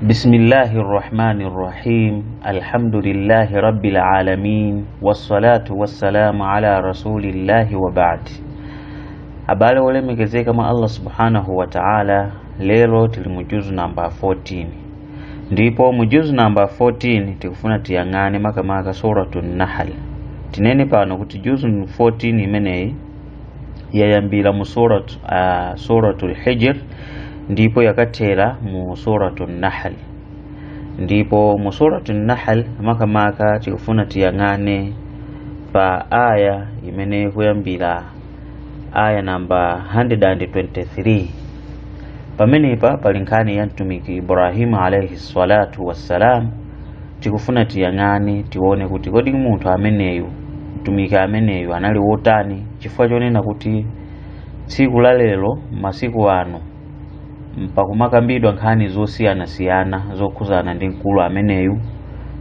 بسم الله الرحمن الرحيم الحمد لله رب العالمين والصلاة والسلام على رسول الله وبعد. Habari walemekezeka kama Allah subhanahu wa ta'ala. Lero tuli mujuzu namba 14, ndipo mujuzu namba 14 tikufuna tiyang'ane makamaka suratun Nahl. Tinene pano kuti juzu 14 imeneyi yayambira mu suratul Hijr ndipo yakatera mu suratun Nahl. Ndipo mu suratun Nahl makamaka tikufuna tiyang'ane pa aya imene kuyambira aya namba 123. Pamenepa pali nkhani ya mtumiki Ibrahim alayhi salatu wassalam. Tikufuna tiyang'ane tione kuti kodi munthu ameneyu, mtumiki ameneyu anali wotani, chifukwa chonena kuti tsiku la lero masiku ano pakumakambidwa nkhani zosiyana-siyana zokhuzana ndi mkulu ameneyu,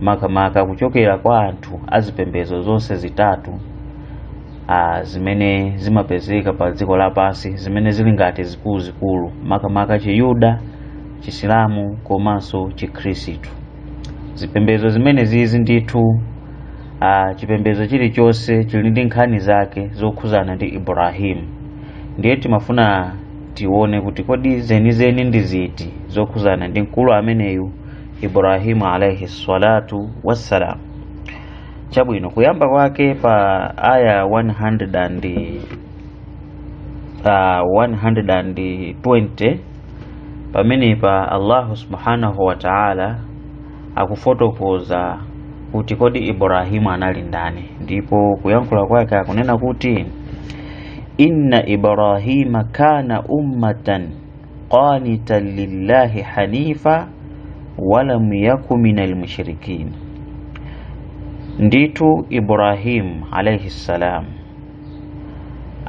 makamaka kuchokera kwa anthu azipembedzo zonse zitatu zimene zimapezeka pa dziko lapansi, zimene zili ngati zikuluzikulu, makamaka Chiyuda, Chisilamu komanso Chikhristu. Zipembedzo zimene zizi ndithu chipembedzo chilichonse chili ndi nkhani zake zokhuzana ndi Ibrahim. Ndiye timafuna tione kuti kodi zenizeni ndi ziti zokhuzana ndi mkulu ameneyu Ibrahim alayhi salatu wassalam. Chabwino kuyamba kwake pa aya 120 pamenepa Allah subhanahu wa ta'ala akufotokoza kuti kodi Ibrahim anali ndani. Ndipo kuyankhula kwake akunena kuti inna Ibrahima kana ummatan qanitan lillahi hanifa walam yaku minal mushrikin. Nditu Ibrahim alayhi salam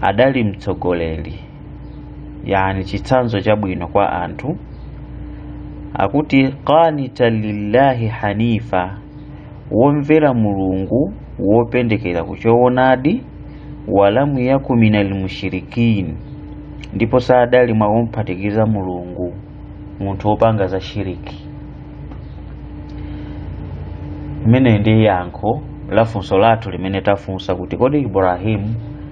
adali mtsogoleri, yani chitsanzo chabwino kwa anthu. Akuti qanitan lillahi hanifa, womvera Mulungu wopendekera kuchoonadi, walamu yaku minal mushrikin, ndipo sadali mwa womphatikiriza Mulungu, munthu wopanga za shiriki. Mene ndi yankho la funso lathu limene tafunsa kuti kodi Ibrahim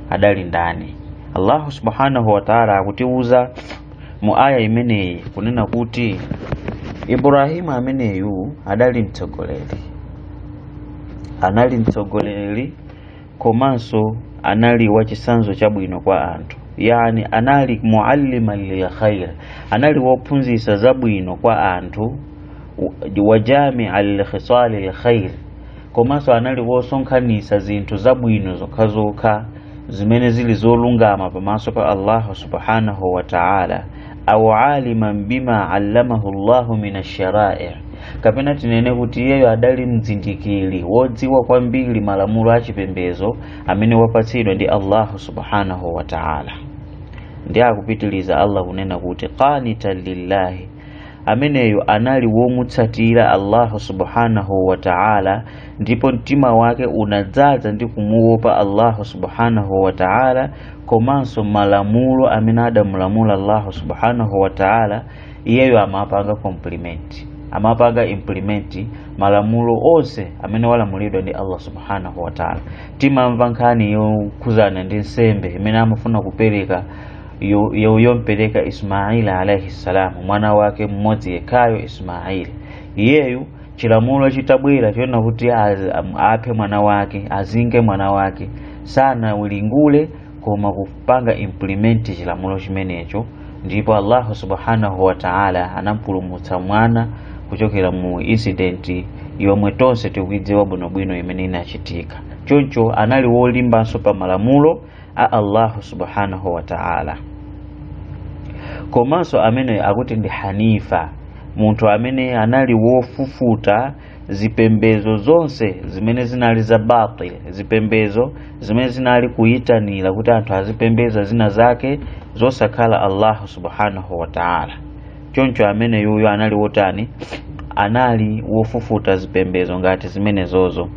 adali ndani. Allah subhanahu wa ta'ala akutiuza mu aya imeneyi kunena kuti Ibrahim ameneyu adali mtsogoleri, anali mtsogoleri komanso anali wachisanzo chabwino kwa anthu, yani anali mualliman lil khair, anali wophunzitsa zabwino kwa anthu, wajami'a lil khisal lil khair, komanso anali wosonkhanitsa zinthu zabwino zokhazokha zimene zili zolungama pamaso pa Allah subhanahu wa ta'ala, au aliman bima allamahu Allah min ash-shara'i', kapena tinene kuti iyeyo adali mzindikiri wodziwa kwambiri malamulo achipembezo amene wapatsidwa ndi Allah subhanahu wa ta'ala. Ndiye akupitiliza Allah kunena kuti qanitan lillahi, ameneyo anali womutsatira Allah subhanahu wa ta'ala, ndipo mtima wake unadzaza ndi kumuopa Allah subhanahu wa ta'ala, komanso malamulo amene adamulamula Allah subhanahu wa ta'ala iyeyo amapanga implement malamulo onse amene walamulidwa ndi Allah subhanahu wa ta'ala. Timamva nkhani yokhuzana ndi nsembe imene amafuna kupereka yompereka Ismail alayhi salam, mwana wake mmodzi yekhayo Ismail. Iyeyu chilamulo chitabwera chiona kuti aphe mwana wake, azinge mwana wake, sana ulingule koma kupanga implement chilamulo chimenecho. Ndipo Allah subhanahu wa ta'ala anampulumutsa mwana kuchokera mu incident yomwe tonse tikuidziwa bwinobwino imene inachitika. Choncho anali wolimbanso pa malamulo a Allah subhanahu wa ta'ala. Komanso amene akuti ndi hanifa, munthu amene anali wofufuta zipembezo zonse zimene zinali za batil, zipembezo zimene zinali kuyitanira kuti anthu azipembeza zina zake zosakhala Allah subhanahu wa ta'ala. Choncho amene yuyo anali wotani, anali wofufuta zipembezo ngati zimene zozo.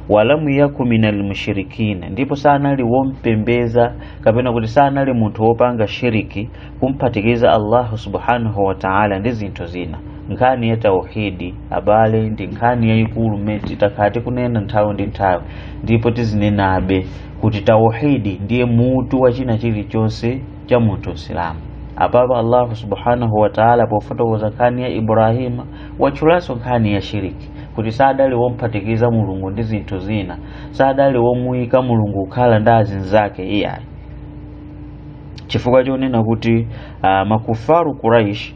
Walamu yaku minal mushrikin, ndipo sanali wompembeza kapena kuti sanali munthu wopanga shiriki kumphatikiza Allah subhanahu wa ta'ala ndi zinthu zina. nkhani ya tauhidi abale ndi nkhani yayikulu meti takati kunena nthawi ndi nthawi, ndipo tizinenabe kuti tauhidi ndiye mutu wa china chilichonse cha munthu Islamu. Apapa Allah subhanahu wa ta'ala pofotokoza nkhani ya Ibrahima watchulanso nkhani ya shiriki, kuti sadali womphatikizira Mulungu ndi zinthu zina, sadali womuyika Mulungu kukhala ndi azinzake iyayi. Chifukwa chonena kuti makufaru Quraish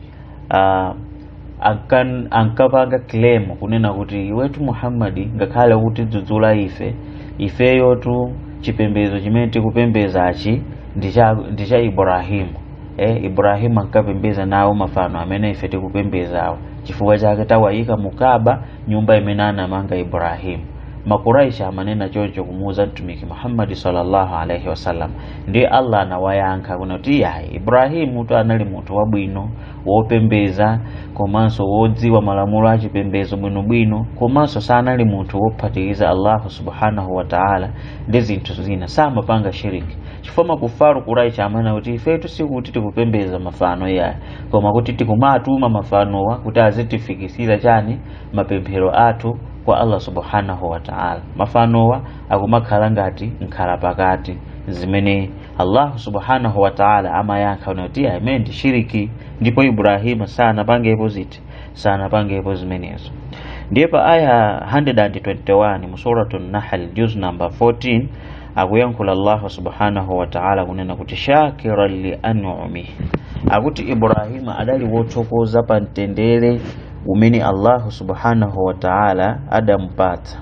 ankapanga claim kunena kuti iwetu Muhammadi ngakhale kuti dzudzula ifeyo tu chipembedzo chimene tikupembezachi ndi cha Ibrahimu. Ibrahimu ankapembeza nawo mafano amene ife tikupembezawo, chifukwa chake tawayika mukaba nyumba imene anamanga Ibrahimu. Makuraishi amanena choncho kumuuza mtumiki Muhammad sallallahu alaihi wasallam. Ndiye Allah anawayankha kuti Ibrahimu tu anali munthu wabwino wopembeza, komanso wodziwa malamulo a chipembezo bwinobwino, komanso sanali munthu wophatikiza Allah subhanahu wa ta'ala ndi zinthu zina, samapanga shiriki. Chifukwa makufaru Quraishi amanena kuti ifetu sikuti tikupembeza mafano ya, koma kuti tikumatuma mafanowa kuti azitifikisira chani mapemphero athu kwa Allah subhanahu wa ta'ala. Mafanowa akumakhala ngati nkhala pakati zimene Allah subhanahu wa ta'ala amayankha kuti imene ndi shiriki, ndipo Ibrahima sanapangepo ziti, sanapangepo zimenezo. Ndiye pa aya 121 mu suratul Nahl juz number 14 akuyankhula Allah subhanahu wa ta'ala kunena kuti shakiran li an'umi, akuti Ibrahima adali wothokoza pa mtendere umene Allah subhanahu wa ta'ala adampatsa,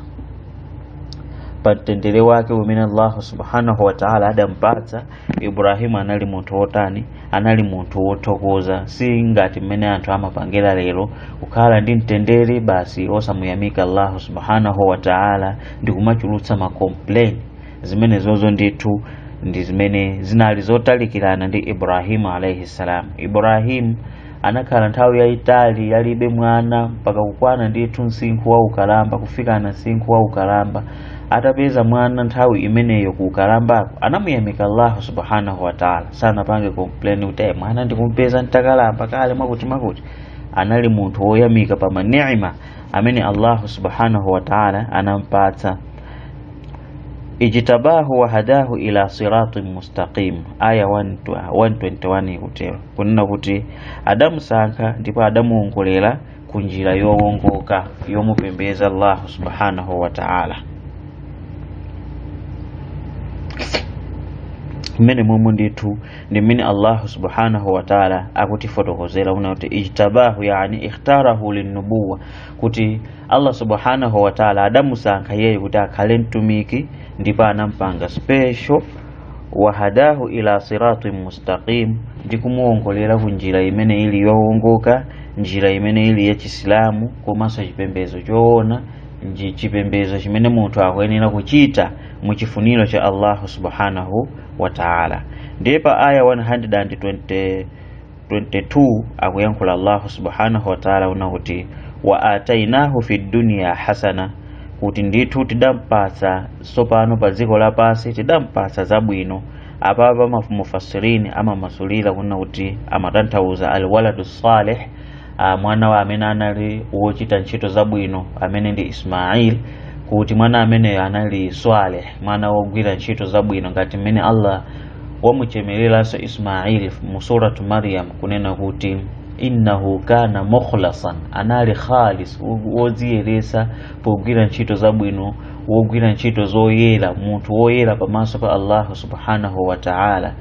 pa mtendere wake umene Allah subhanahu wa ta'ala adampatsa. Ibrahima anali munthu wotani? Anali munthu wothokoza, si ngati mmene anthu amapangira lero kukhala ndi mtendere basi osamuyamika Allah subhanahu wa ta'ala ndi kumachulutsa ma complain. Zimene zozo ndithu ndi zimene zinali zotalikirana ndi Ibrahima alayhi salam. Ibrahim anakhala nthawi yayitali yalibe mwana mpaka kukwana ndithu msinkhu wa ukalamba, kufika na msinkhu wa ukalamba. Atapeza mwana nthawi imeneyo ku ukalambako anamuyamika Allah subhanahu wa ta'ala, sanapange complain kuti mwana ndikumpeza ntakalamba kale mwakuti. Anali munthu woyamika pa maneema amene Allah subhanahu wa ta'ala anampatsa. Ijtabahu wa hadahu ila siratin mustaqim, aya 121 ikutero kunena kuti Adamu sankha ndipo adamuongolera kunjira yowongoka yomupembeza Allah subhanahu wa ta'ala. Mmene momwe ndithu ndi mmene Allah subhanahu wa ta'ala akutifotokozera kuti ijtabahu, yani ikhtarahu linnubuwa, kuti Allah subhanahu wa ta'ala adamusankha yeye kuti akhale mtumiki ndipo anampanga special. Wa hadahu ila siratin mustaqim, ndi kumuongolera kunjira imene ili yowongoka, njira imene ili ya Chisilamu, komanso chipembezo choona, chipembezo chimene munthu akuyenera kuchita mu chifuniro cha Allah subhanahu wa ta'ala. Ndiye pa aya 122 akuyankhula Allah subhanahu wa ta'ala kuti wa atainahu fid dunya hasana, kuti ndithu tidampatsa sopano pa dziko lapansi tidampatsa zabwino. Apapa mufassirini amamasulira kunena kuti amatanthauza alwaladu salih, mwana wa amene anali wochita ntchito zabwino amene ndi Ismail, kuti mwana amene anali salih, mwana wogwira ntchito zabwino ngati mmene Allah wamuchemereranso Ismail mu suratu Maryam kunena kuti innahu kana mukhlasan, anali khalis, wodziyeresa pogwira ntchito zabwino, wogwira ntchito zoyera, munthu woyera pamaso pa Allah subhanahu wa ta'ala.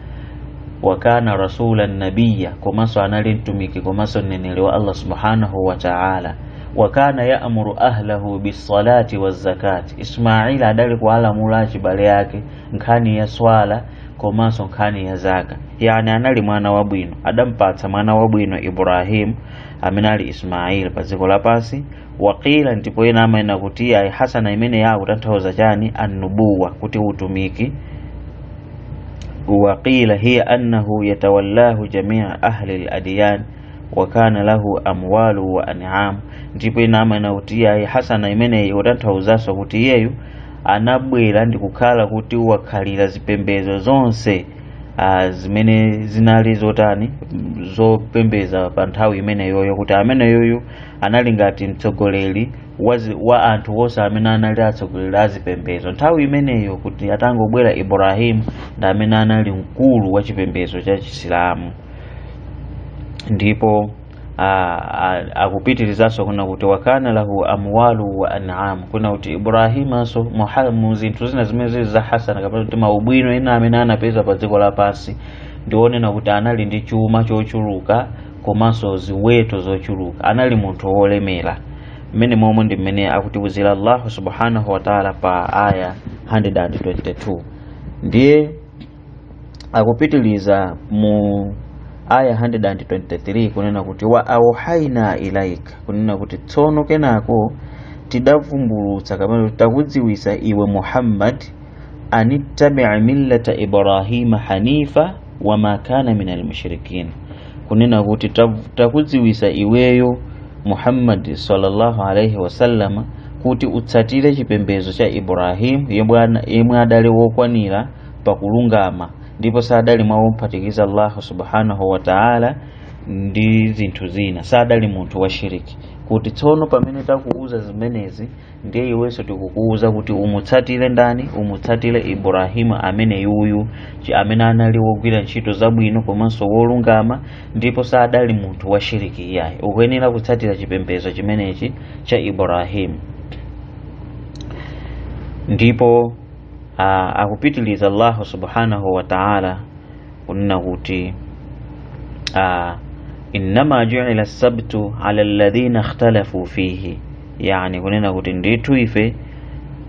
Wa kana rasulan nabiyya, komanso anali mtumiki komanso mneneri wa Allah subhanahu wa ta'ala. Wa kana ya'muru ahlahu bis-salati waz-zakati, Ismail adali kuwalamula achibale yake nkhani ya swala komanso nkhani ya zaka, yani anali mwana wabwino. Adampatsa mwana wabwino Ibrahim amene ali Ismail pa dziko lapansi. Waqila, ndipo ena amanena kuti ayi hasana imene yakutanthauza chani annubuwa, kuti utumiki. Waqila hiya annahu yatawallahu jami'a ahli al-adyan wa kana lahu amwalu wa an'am, ndipo ena amanena kuti ayi hasana imene yakutanthauzaso kuti yeyu anabwera ndi kukhala kuti wakhalira zipembezo zonse zimene zinali zotani zopembeza pa nthawi imeneyoyo, kuti ameneyoyo anali ngati mtsogoleri wa anthu onse amene anali atsogoleri azipembezo nthawi imeneyo, kuti atangobwera Ibrahimu ndi amene anali mkulu wa chipembezo cha Chisilamu. Ndipo akupitirizanso kuna kuti wakana lahu amwalu wa an'am, kuna kuti Ibrahimanso mu zinthu zina zimene zili za hasana kapena kuti maubwino ena amene anapeza pa dziko lapansi ndionena kuti anali ndi chuma chochuluka komanso ziweto zochuluka, anali munthu wolemera. Mmene momwe ndi mmene akutiwuzira Allah subhanahu wa ta'ala pa aya 122. Ndiye akupitiliza mu aya 123 kunena kuti wa auhaina ilaika, kunena kuti tsono kenako tidavumbulutsa kapena takudziwisa iwe Muhammad anittabi' millata Ibrahima hanifa wa ma kana minal mushrikin, kunena kuti takudziwisa iweyo Muhammad sallallahu alaihi wasallam kuti utsatire chipembezo cha Ibrahim yemwe adali wokwanira pakulungama ndipo sadali mwawophatikiza Allah subhanahu wa ta'ala ndi zinthu zina, sadali munthu wa shiriki. Kuti tsono pamene takuuza zimenezi ndiye iwenso tikukuuza kuti umutsatire ndani? Umutsatire Ibrahimu amene yuyu amene anali wogwira ntchito zabwino komanso wolungama ndipo sadali munthu wa shiriki iyayi, ukuyenera kutsatira chipembezo chimenechi cha Ibrahimu. Ndipo akupitiliza Allah subhanahu wa ta'ala kunena kuti innama ju'ila as-sabtu 'ala alladhina ikhtalafu fihi, yani kunena kuti ndithu ife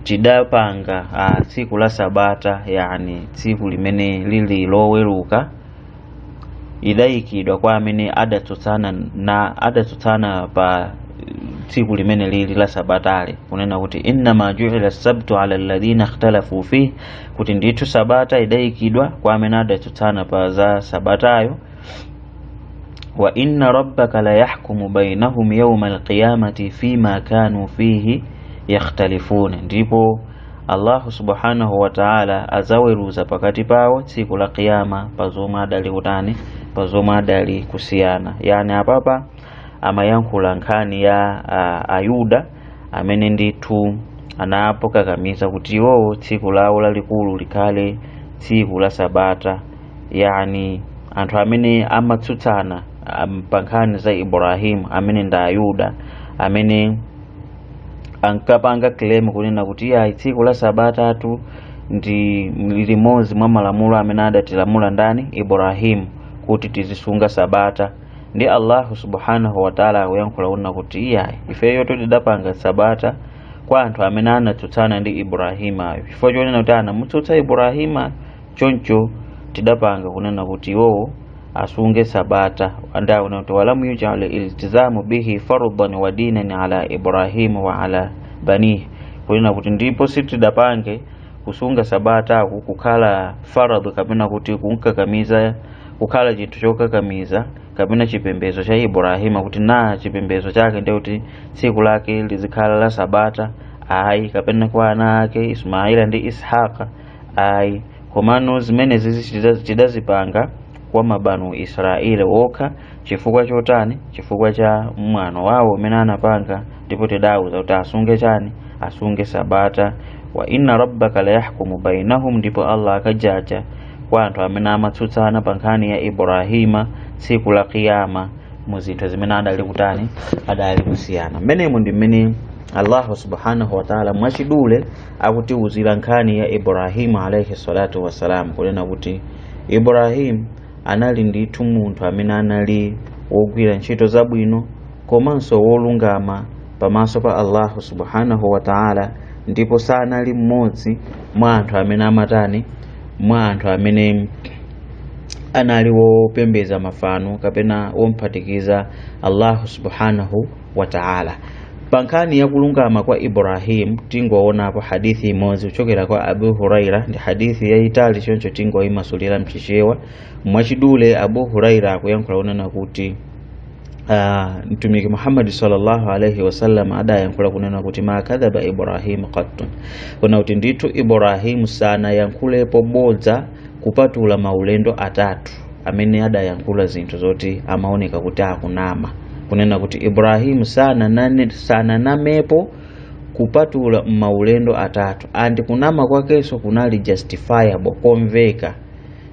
tidapanga tsiku la Sabata, yani tsiku limene lili loweruka idayikidwa kwa amene adatsutsana pa tsiku limene lili la Sabatale, kunena kuti innama ju'ila as-sabtu 'ala alladhina ikhtalafu fihi, kuti ndithu Sabata idayikidwa kwa amene adatsutsana pa za Sabatayo. Wa inna rabbaka la yahkumu bainahum yawma al-qiyamati fima kanu fihi yakhtalifuna, ndipo Allah subhanahu wa ta'ala azaweruza pakati pawo tsiku la Kiyama pazomwe adali kutani, pazomwe adali kusiyana. Yani apapa amayankhula nkhani ya Ayuda amene ndithu anapokakamiza kuti iwowo tsiku lawo lalikulu likhale tsiku la Sabata, yani anthu amene amatsutsana pa nkhani za Ibrahimu amene ndi Ayuda amene ankapanga claim kunena kuti ya tsiku la Sabata tu ndi limodzi mwa malamulo amene adatilamula ndani? Ibrahimu, kuti tizisunga Sabata. Ndi Allah subhanahu wa ta'ala akuyankhula kunena kuti iya ifeyo tidapanga Sabata kwa anthu amene anatsutsana ndi Ibrahima, chifukwa chonena kuti anamutsutsa Ibrahima choncho tidapanga kunena kuti iwo asunge Sabata. Andaona kuti walamu yuj'al iltizamu bihi fardan wa dinan ala Ibrahim wa ala banihi, kunena kuti ndipo sitidapange kusunga Sabata kukhala faradhu kapena kuti kunkakamiza kukhala chinthu chokakamiza kapena chipembezo cha Ibrahima kuti na chipembezo chake ndiye kuti tsiku lake lizikhala la Sabata ayi, kapena kwa ana ake Ismaila ndi Ishaqa ayi, komano zimene tidazipanga kwa mabanu Israeli wokha chifukwa chotani? Chifukwa cha mwana wawo amene anapanga, ndipo tidauza kuti asunge chani? Asunge Sabata. Wa inna rabbaka la yahkumu bainahum, ndipo Allah akajaja kwa anthu amene amatsutsana pa nkhani ya Ibrahima tsiku la Kiyama mu zinthu zimene adali kutani? Adali kusiyana. Mmenemu ndi mmene Allah subhanahu wa ta'ala mwachidule akutiwuzira nkhani ya Ibrahimu alayhi salatu wassalam, kunena kuti Ibrahimu anali ndithu munthu amene anali wogwira ntchito zabwino komanso wolungama pamaso pa Allah subhanahu wa ta'ala, ndipo sanali mmodzi mwa anthu amene amatani, mwa anthu amene anali wopembeza mafano kapena womphatikiza Allah subhanahu wa ta'ala. Pankhani ya kulungama kwa Ibrahim tingowonapo hadithi imodzi kuchokera kwa Abu Huraira, ndi hadithi yayitali choncho tingoyimasulira mchichewa. Mwachidule Abu Huraira akuyankhula kunena kuti mtumiki Muhammad sallallahu alaihi wasallam adayankhula kunena kuti ma kadhaba Ibrahim qattun, kuna kuti ndithu Ibrahim sana yankhulepo bodza kupatula maulendo atatu amene adayankhula zinthu zoti amaoneka kuti akunama, kunena kuti Ibrahimu sananamepo kupatula maulendo atatu, andi kunama kwakenso kunali justifiable, komveka.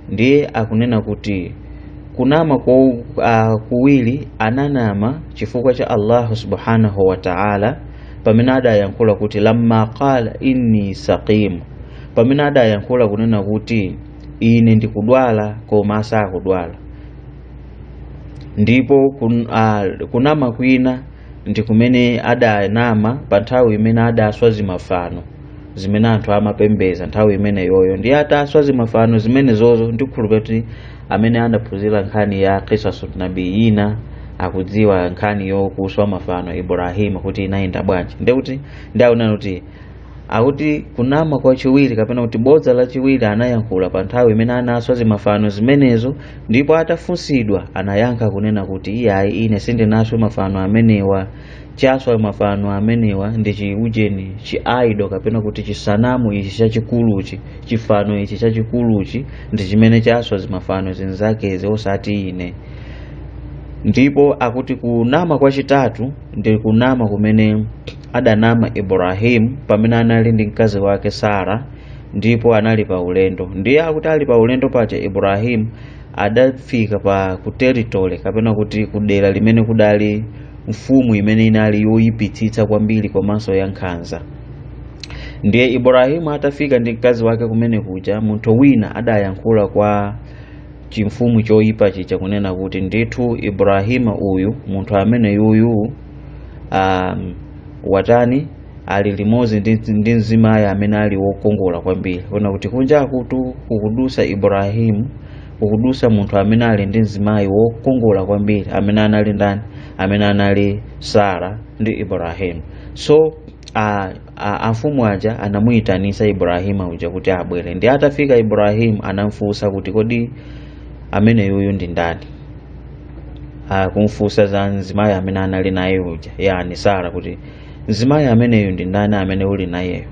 Ndiye akunena kuti kunama kuwiri ananama chifukwa cha Allah subhanahu wa ta'ala pamene adayankhula kuti lamma qala inni saqim, pamene adayankhula kunena kuti ine ndikudwala koma sakudwala. Ndipo kunama kwina ndi kumene adanama pa nthawi imene adaswa zimafano zimene anthu amapembeza nthawi imene yoyo. Ndi ataswa zimafano zimene zozo ndikukhulupirira kuti amene anaphunzira nkhani ya qisasu nabiyina akudziwa nkhani yokuswa mafano Ibrahima kuti inayenda bwanji. Ndekuti ndaona kuti akuti kunama kwa chiwiri kapena kuti bodza la chiwiri anayankhula pa nthawi imene anaswa zimafano zimenezo, ndipo atafunsidwa anayankha kunena kuti iyayi ine sindinaswe mafano amenewa, chaswa mafano amenewa ndi chiujeni chi idol kapena kuti chisanamu ichi chachikuluchi, chifano ichi chachikuluchi ndi chimene chaswa zimafano zinzakezi osati ine. Ndipo akuti kunama kwa chitatu ndi kunama kumene adanama Ibrahim pamene anali ndi mkazi wake Sara, ndipo anali pa ulendo. Ndiye akuti ali pa ulendo pacha Ibrahim adafika pa ku territory kapena kuti kudera limene kudali mfumu imene inali yoyipitsitsa kwambiri komanso ya nkhanza. Ndiye Ibrahim atafika ndi mkazi wake kumene kuja, munthu wina adayankhula kwa chimfumu choyipa chicha kunena kuti ndithu Ibrahima uyu munthu amene yuyu watani ali limodzi ndi mzimayi amene ali wokongola kwambiri. Kuna kuti kunja kukudusa Ibrahimu, kukudusa munthu amene ali ndi mzimayi wokongola kwambiri amene anali ndani, amene anali Sara ndi Ibrahimu. So amfumu aja anamuyitanisa Ibrahima uja kuti abwere. Ndi atafika Ibrahimu anamfunsa kuti kodi amene yuyu ndi ndani, kumfunsa za mzimayi amene anali naye uja, yani Sara, kuti mzimayi ameneyu ndi ndani amene uli nayeyo.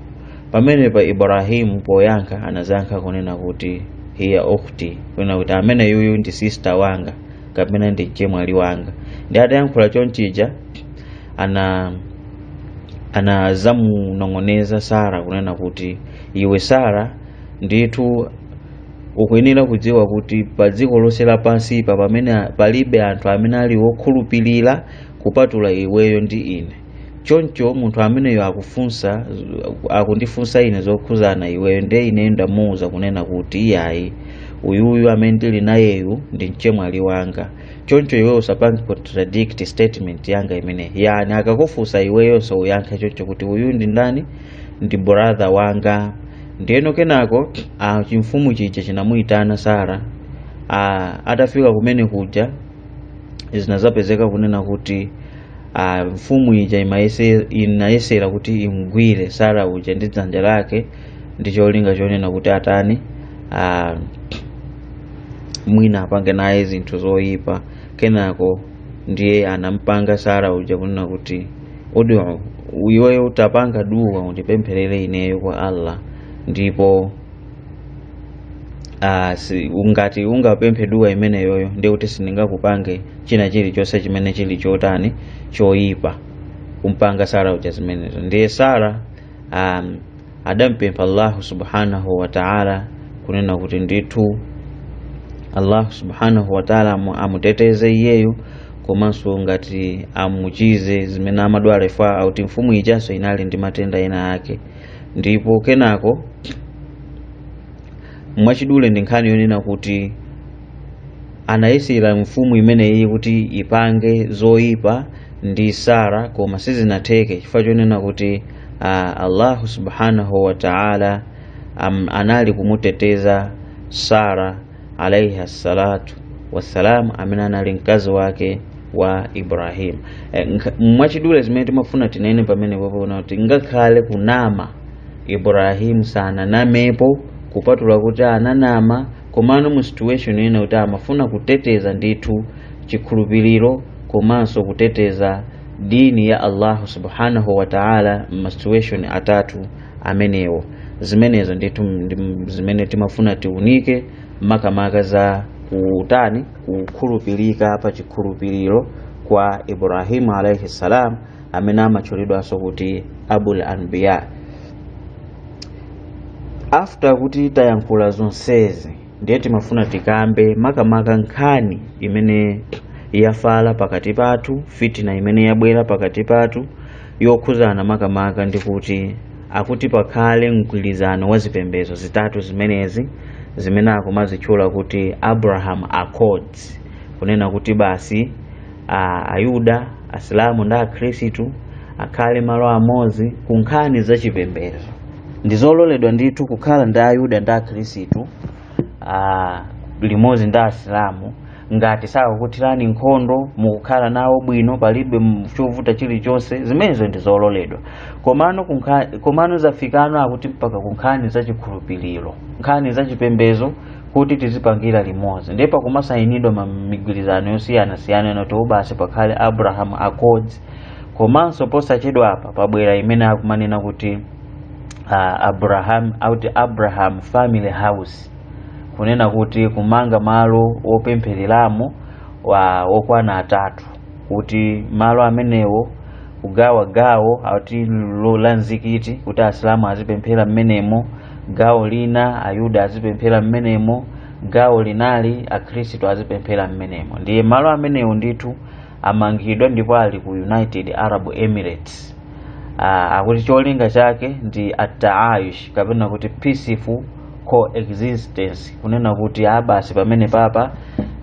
Pamene pa Ibrahimu poyankha anazankha kunena kuti hiya ukhti, kunena kuti amene yuyu ndi sister wanga kapena ndi chemwali wanga. Ndi atayankhula chonchija anazamunong'oneza Sara kunena kuti iwe Sara ndithu ukuyenera kudziwa kuti pa dziko lonse lapansi pa pamene palibe anthu amene ali wokhulupirira kupatula iweyo ndi ine. Choncho munthu ameneyo akundifunsa ine zokhuzana iweyo, ndiye ine ndamuwuza kunena kuti iyayi uyuyu amene ndili nayeyu ndi mchemwali wanga. Choncho iweyo usapange contradict statement yanga imene, yani akakufunsa iweyo so uyankhe choncho kuti uyu ndi ndani, ndi brother wanga. Ndiyeno kenako chimfumu chicha chinamuyitana Sara. Atafika kumene kuja zinazapezeka kunena kuti mfumu ija inayesera kuti imgwire Sara uja ndi dzanja lake, ndi cholinga chonena kuti atani mwina apange naye zinthu zoyipa. Kenako ndiye anampanga Sara uja kunena kuti odi iweyo utapanga dua undipempherere ineyo kwa Allah, ndipo ungati ungapemphe dua imene yoyo ndiye kuti sindingakupange china chilichonse chimene chili chotani choyipa kumpanga Sara uja zimenezo. Ndiye Sara adampempha Allah subhanahu wa ta'ala kunena kuti ndithu Allah subhanahu wa ta'ala amuteteze iyeyo, komanso ngati amuchize zimene amadwala ifa auti mfumu ijaso inali ndi matenda ena yake. Ndipo kenako mwachidule ndi nkhani yonena kuti anayesera mfumu imeneyi kuti ipange zoyipa ndi Sara koma sizinatheke, chifukwa chonena kuti Allah subhanahu wa ta'ala anali kumuteteza Sara alayhi salatu wassalam amene anali mkazi wake wa Ibrahim. Mwachidule zimene timafuna tinene pamene popona kuti ngakhale kunama Ibrahim sana namepo kupatula kuti ananama, komano mu situation ina kuti amafuna kuteteza ndithu chikhulupiriro komanso kuteteza dini ya Allah subhanahu wa ta'ala mu situation atatu amenewo. Zimenezo ndithu zimene timafuna tiunike makamaka za kutani kukhulupirika pa chikhulupiriro kwa Ibrahimu alayhi salam amene amatchulidwanso kuti Abul Anbiya. After kuti tayankhula zonsezi ndiye timafuna tikambe makamaka nkhani imene yafala pakati pathu, fitina imene yabwera pakati pathu yokhuzana makamaka ndi kuti akuti pakhale mgwirizano wa zipembedzo zitatu zimenezi zimene akumazitchula kuti Abraham Accords, kunena kuti basi Ayuda, Asilamu ndi Akhristu akhale malo amodzi ku nkhani za chipembedzo. Ndizololedwa ndithu kukhala ndi Ayuda ndi Akhristu limodzi ndi Asilamu ngati sakukuthirani nkhondo mukukhala nawo bwino palibe chovuta chilichonse, zimenezo ndizololedwa. Komano zafikano akuti mpaka ku nkhani za chikhulupiriro, nkhani za chipembedzo kuti tizipangira limodzi, ndipo kumasayinidwa migwirizano yosiyanasiyana noti basi pakhale Abraham Accords. Komanso posachedwa apa pabwera imene akumanena kuti Abraham Family House, kunena kuti kumanga malo opemphereramo okwana atatu, kuti malo amenewo kugawa gawo ati la mzikiti kuti Asilamu azipemphera mmenemo, gawo lina Ayuda azipemphera mmenemo, gawo linali Akhristu azipemphera mmenemo. Ndiye malo amenewo ndithu amangidwa ndipo ali ku United Arab Emirates. Akuti cholinga chake ndi at-ta'ayush, kapena kuti peaceful coexistence, kunena kuti abasi pamene papa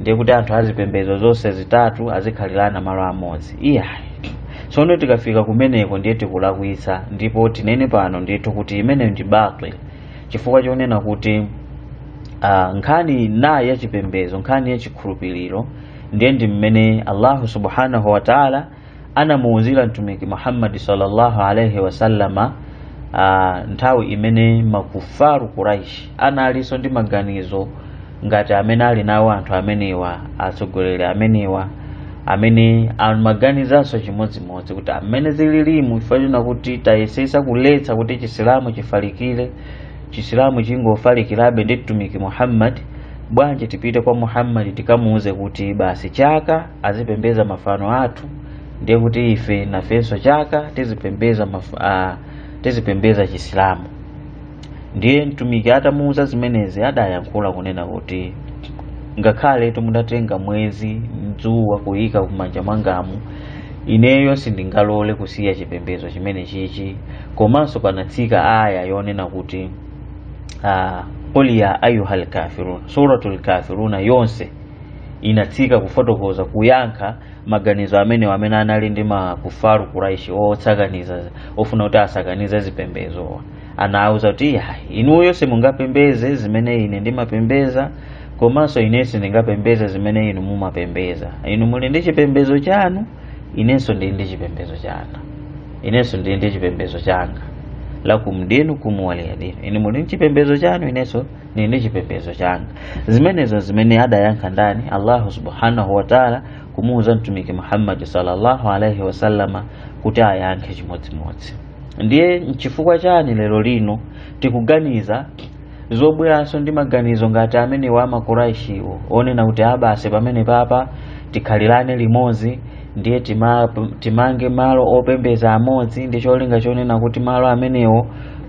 ndiye kuti anthu azipembedzo zonse zitatu azikhalirana malo amodzi. Tsono tikafika kumeneko ndiye tikulakwitsa, ndipo tinene pano ndithu kuti imene ndi batil, chifukwa chonena kuti nkhani nayi ya chipembedzo, nkhani ya chikhulupiriro ndiye ndi mmene Allah subhanahu wa ta'ala anamuwuzira mtumiki Muhammad sallallahu alayhi wasallama nthawi imene makufaru Quraish analinso ndi maganizo ngati amene ali nawo anthu amenewa, atsogoleri amenewa amene amaganizanso chimodzimodzi kuti amene zililimu ifanira kuti tayesesa kuletsa kuti chisilamu chifalikire, chisilamu chingofalikirabe ndi mtumiki Muhammad, bwanji tipite kwa Muhammad tikamuuze kuti basi chaka azipembeza mafano athu, ndiye kuti ife nafenso chaka tizipembeza chisilamu. Ndiye mtumiki atamuuza zimenezi adayankhula kunena kuti ngakhale tumudatenga mwezi mdzuwa kuyika kumanja mwangamu, ineyo sindingalole kusiya chipembedzo chimene chichi. Komanso panatsika aya yonena kuti qul ya ayyuhal kafirun, suratul kafiruna yonse inatsika kufotokoza kuyankha maganizo amene anali ndi makufaru Quraish otsakaniza, ofuna kuti asakaniza zipembezo. Anauza kuti inuyo simungapembeze zimene ine ndimapembeza, komanso inenso ndingapembeza zimene inu mumapembeza. Inu muli ndi chipembezo chanu, inenso ndili ndi chipembezo changa, inenso ndili ndi chipembezo changa. Lakum dinukum waliya din, inu muli ndi chipembezo chanu, inenso ndili ndi chipembezo changa. Zimenezo zimene adayankha ndani Allah subhanahu wa ta'ala kumuuza mtumiki Muhammad sallallahu alayhi wasallama kuti ayankhe chimodzimodzi. Ndiye nchifukwa chani lero lino tikuganiza zobweranso ndi maganizo ngati amene wa makuraishi onena kuti abase pamene papa tikhalirane limodzi, ndiye timange malo opembeza amodzi, ndi cholinga chonena kuti malo amenewo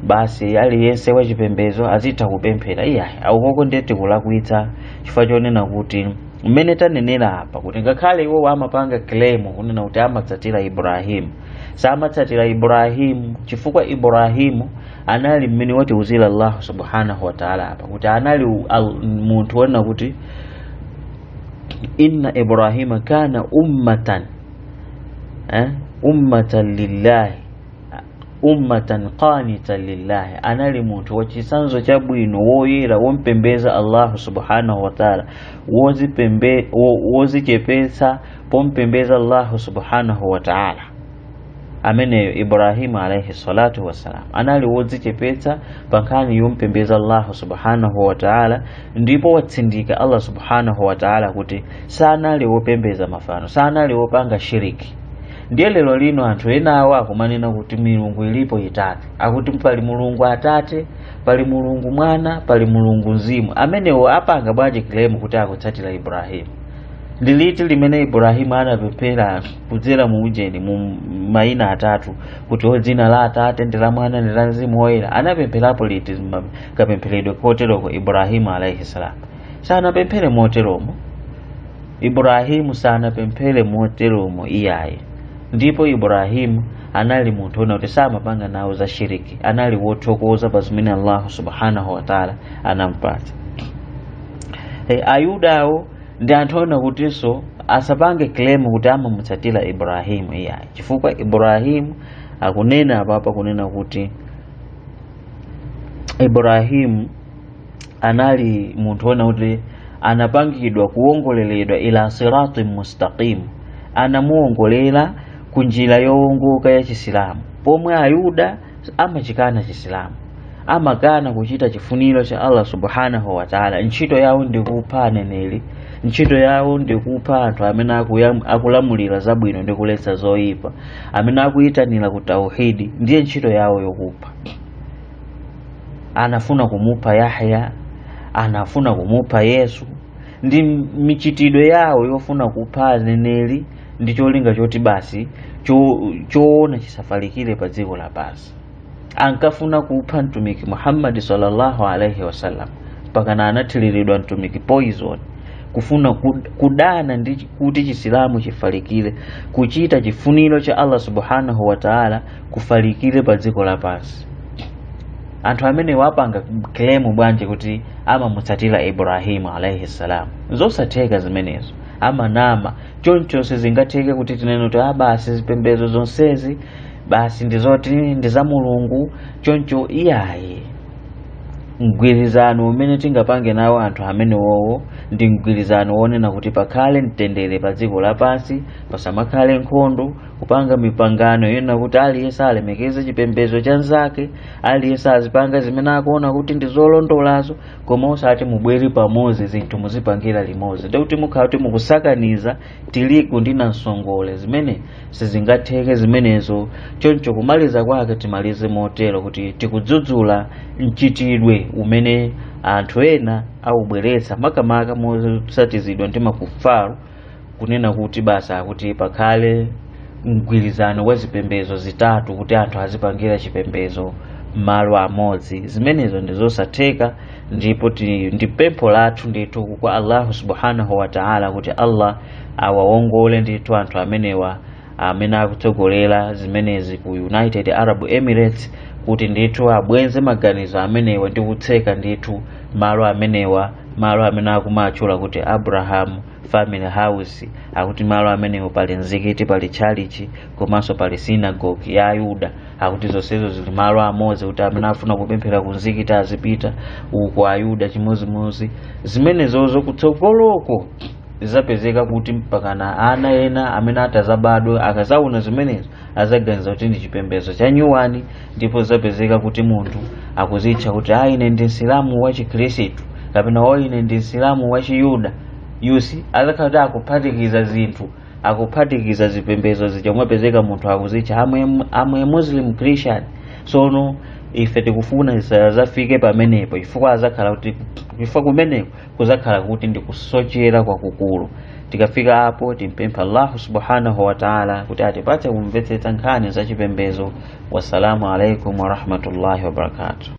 basi aliyense wa chipembezo azitha kupemphera. Aukoko ndiye tikulakwitsa, chifukwa chonena kuti mmene tanenera apa kuti ngakhale iwo amapanga claim kunena kuti amatsatira Ibrahim, samatsatira Ibrahim chifukwa Ibrahimu anali mmene watiuzira Allah subhanahu wa ta'ala apa kuti anali munthu wona kuti inna Ibrahima kana ummatan lillahi, ummatan qanitan lillahi, anali munthu wachisanzo chabwino woyera wompembeza Allah subhanahu wa ta'ala, wozichepetsa pompembeza Allah subhanahu wa ta'ala. Amene Ibrahim alayhi salatu wassalam anali wodzichepetsa pankhani yompembeza Allah subhanahu wa ta'ala, ndipo watsindika Allah subhanahu wa ta'ala kuti sanali wopembeza mafano, sanali wopanga shiriki. Ndiye lero lino anthu ena awo akumanena kuti milungu ilipo itatu, akuti pali mulungu Atate, pali mulungu Mwana, pali mulungu Mzimu. Amenewo apanga bwanji claim kuti akutsatira Ibrahimu. Ndiliti limene Ibrahimu anapemphera kudzera mu ujeni mu mayina atatu kuti dzina la Atate ndi la Mwana ndi la Mzimu Woyera? Anapempherapo liti kapempheredwe koteroko Ibrahimu alayhi salam? Sanapemphere moteromo. Ibrahimu sanapemphere moteromo iyaye. Ndipo Ibrahimu anali munthu ona kuti samapanga nawo za shiriki, anali wothokoza pa zimene Allah subhanahu wa ta'ala anampatsa. Ayudawo ndi anthu ona kutinso asapange claim kuti amamutsatira Ibrahimu iyaye, chifukwa Ibrahimu akunena apapa kunena kuti Ibrahimu anali munthu ona kuti anapangidwa kuongoleredwa ila sirati mustaqim, anamuongolera kunjira yowongoka ya Chisilamu. Pomwe Ayuda amachikana Chisilamu, amakana kuchita chifuniro cha Allah subhanahu wa ta'ala. Ntchito yawo ndi kupha aneneri, ntchito yawo ndi kupha anthu amene akulamulira zabwino ndi kuletsa zoyipa, amene akuyitanira ku tauhidi, ndiye ntchito yawo yokupha. Anafuna kumupha Yahya, anafuna kumupha Yesu, ndi michitidwe yawo yofuna kupha aneneri ndi cholinga choti basi choona chisafalikire pa dziko lapansi. Ankafuna kupha mtumiki Muhammad sallallahu alaihi wasallam, pakana anathiriridwa mtumiki poison, kufuna kudana ndi kuti Chisilamu chifalikire, kuchita chifuniro cha Allah subhanahu wa ta'ala kufalikire pa dziko lapansi. Anthu amene wapanga claim bwanje kuti amamutsatira Ibrahimu alayhi salam? Zosatheka zimenezo, amanama. Choncho sizingatheke kuti tinene kuti basi zipembedzo zonsezi basi ndizoti ndi za mulungu. Choncho iyaye mgwirizano umene tingapange nawo anthu amene wowo ndi mgwirizano wonena kuti pakhale mtendere pa dziko lapansi, pasamakhale nkhondo, kupanga mipangano yona kuti aliyense alemekeze chipembedzo cha nzake, aliyense azipanga zimene akuona kuti ndi zolondolazo, koma osati mubwere pamodzi zinthu muzipangira limodzi. Ndi kuti mukhala kuti mukusakaniza tirigu ndi nsongole, zimene sizingatheke zimenezo. Choncho kumaliza kwake timalize motero kuti tikudzudzula mchitidwe umene anthu ena aubweretsa makamaka mosatizidwa ndi makufaru, kunena kuti basa kuti pakhale mgwirizano wa zipembedzo zitatu kuti anthu azipangira chipembedzo malo amodzi. Zimenezo ndizosatheka, ndipo ndi pempho lathu ndithu kwa Allah subhanahu wa ta'ala kuti Allah awawongole ndithu anthu amenewa amene akutsogolera zimenezi ku United Arab Emirates, kuti ndithu abwenze maganizo amenewa ndi kutseka ndithu malo amenewa, malo amene akumatchula kuti Abraham Family House, akuti malo amenewo pali mzikiti, pali chalichi, komanso pali synagogue ya Ayuda, akuti zonsezo zili malo amodzi kuti amene afuna kupemphera ku mzikiti azipita uko Ayuda chimodzimodzi. Zimenezozo kutsogoloko zizapezeka kuti mpakana ana ena amene atazabadwa akazaona zimenezo azaganiza kuti ndi chipembedzo cha nyuwani, ndipo zizapezeka kuti munthu akuzitcha kuti ine ndi Msilamu wa Chikhristu kapena ine ndi Msilamu wa Chiyuda. Yusi azakhala akuphatikiza zinthu, akuphatikiza zipembedzo zomwe pezeka munthu akuzitcha amwe Muslim Christian. Sono ife tikufuna zisazafike pamenepo, chifukwa azakhala kuti chifukwa kumeneko kuzakhala kuti ndikusochera kwakukulu. Tikafika hapo timpempha Allah subhanahu wa ta'ala kuti atipatse kumvetsetsa nkhani za chipembedzo. Wassalamu alaikum wa rahmatullahi wa barakatuh.